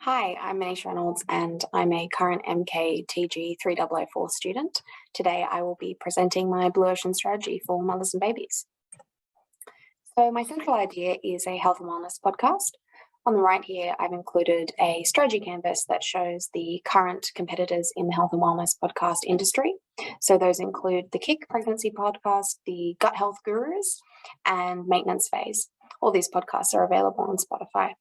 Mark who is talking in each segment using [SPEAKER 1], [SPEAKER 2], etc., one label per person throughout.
[SPEAKER 1] Hi, I'm Manish Reynolds and I'm a current MKTG3004 student. Today I will be presenting my Blue Ocean strategy for mothers and babies. So my central idea is a health and wellness podcast. On the right here, I've included a strategy canvas that shows the current competitors in the health and wellness podcast industry. So those include the Kick Pregnancy Podcast, the Gut Health Gurus, and Maintenance Phase. All these podcasts are available on Spotify.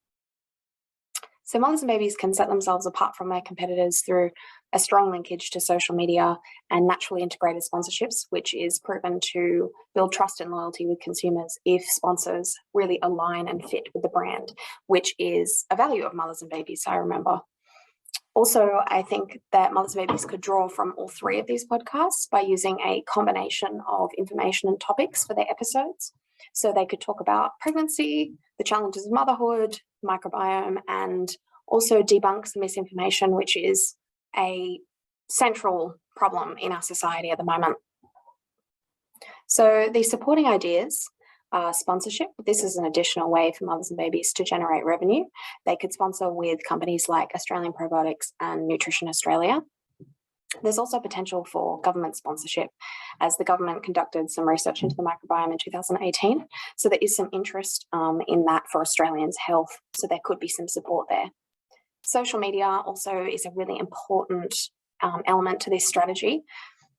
[SPEAKER 1] So mothers and babies can set themselves apart from their competitors through a strong linkage to social media and naturally integrated sponsorships, which is proven to build trust and loyalty with consumers if sponsors really align and fit with the brand, which is a value of mothers and babies, I remember. Also, I think that mothers and babies could draw from all three of these podcasts by using a combination of information and topics for their episodes. So they could talk about pregnancy, the challenges of motherhood, microbiome, and also debunk some misinformation, which is a central problem in our society at the moment. So the supporting ideas are sponsorship. This is an additional way for mothers and babies to generate revenue. They could sponsor with companies like Australian Probiotics and Nutrition Australia. There's also potential for government sponsorship, as the government conducted some research into the microbiome in 2018. So there is some interest in that for Australians' health. So there could be some support there. Social media also is a really important element to this strategy.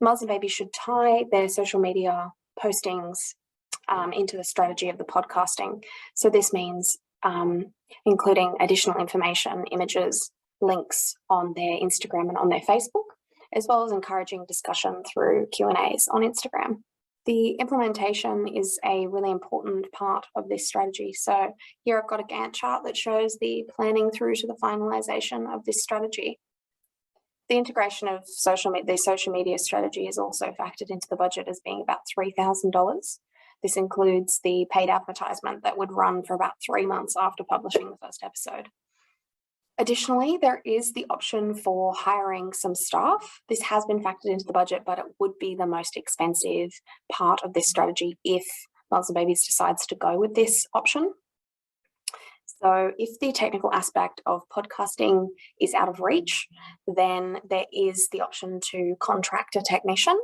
[SPEAKER 1] Mothers and babies should tie their social media postings into the strategy of the podcasting. So this means including additional information, images, links on their Instagram and on their Facebook, as well as encouraging discussion through Q&As on Instagram. The implementation is a really important part of this strategy. So here I've got a Gantt chart that shows the planning through to the finalization of this strategy. The integration of the social media strategy is also factored into the budget as being about $3,000. This includes the paid advertisement that would run for about 3 months after publishing the first episode. Additionally, there is the option for hiring some staff. This has been factored into the budget, but it would be the most expensive part of this strategy if Mothers and Babies decides to go with this option. So if the technical aspect of podcasting is out of reach, then there is the option to contract a technician.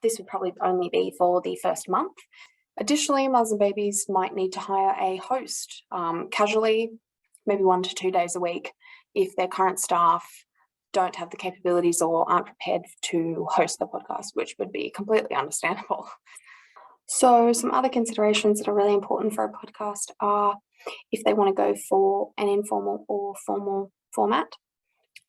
[SPEAKER 1] This would probably only be for the first month. Additionally, Mothers and Babies might need to hire a host casually, maybe 1 to 2 days a week, if their current staff don't have the capabilities or aren't prepared to host the podcast, which would be completely understandable. So some other considerations that are really important for a podcast are if they want to go for an informal or formal format.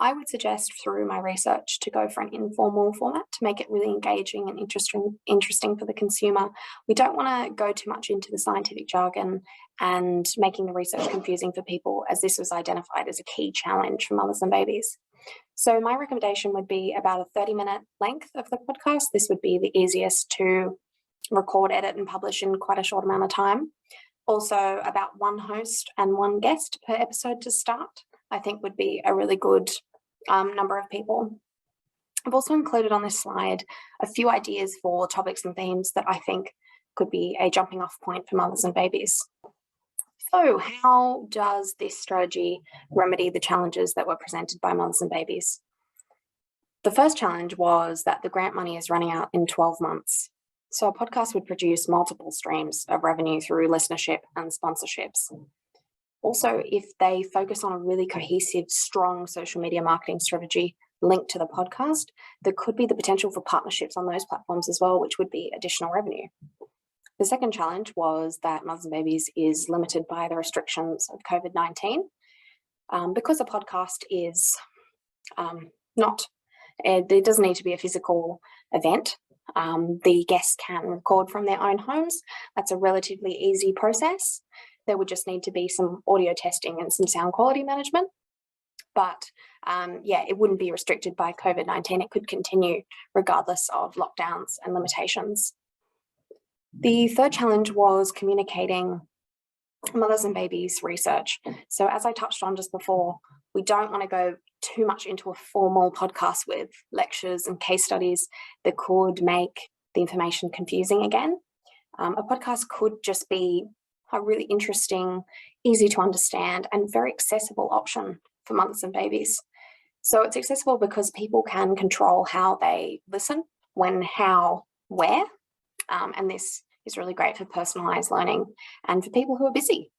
[SPEAKER 1] I would suggest through my research to go for an informal format to make it really engaging and interesting for the consumer. We don't want to go too much into the scientific jargon and making the research confusing for people, as this was identified as a key challenge for mothers and babies. So my recommendation would be about a 30-minute length of the podcast. This would be the easiest to record, edit, and publish in quite a short amount of time. Also, about 1 host and 1 guest per episode to start, I think would be a really good number of people. I've also included on this slide a few ideas for topics and themes that I think could be a jumping off point for mothers and babies. So how does this strategy remedy the challenges that were presented by mothers and babies? The first challenge was that the grant money is running out in 12 months. So a podcast would produce multiple streams of revenue through listenership and sponsorships. Also, if they focus on a really cohesive, strong social media marketing strategy linked to the podcast, there could be the potential for partnerships on those platforms as well, which would be additional revenue. The second challenge was that Mothers and Babies is limited by the restrictions of COVID-19. Because a podcast is there doesn't need to be a physical event. The guests can record from their own homes. That's a relatively easy process. There would just need to be some audio testing and some sound quality management. But it wouldn't be restricted by COVID-19. It could continue regardless of lockdowns and limitations. The third challenge was communicating mothers and babies research. So as I touched on just before, we don't want to go too much into a formal podcast with lectures and case studies that could make the information confusing again. A podcast could just be a really interesting, easy to understand and very accessible option for mothers and babies. So it's accessible because people can control how they listen, when, how, where. And this is really great for personalized learning and for people who are busy.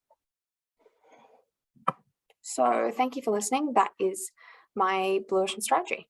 [SPEAKER 1] So thank you for listening. That is my Blue Ocean strategy.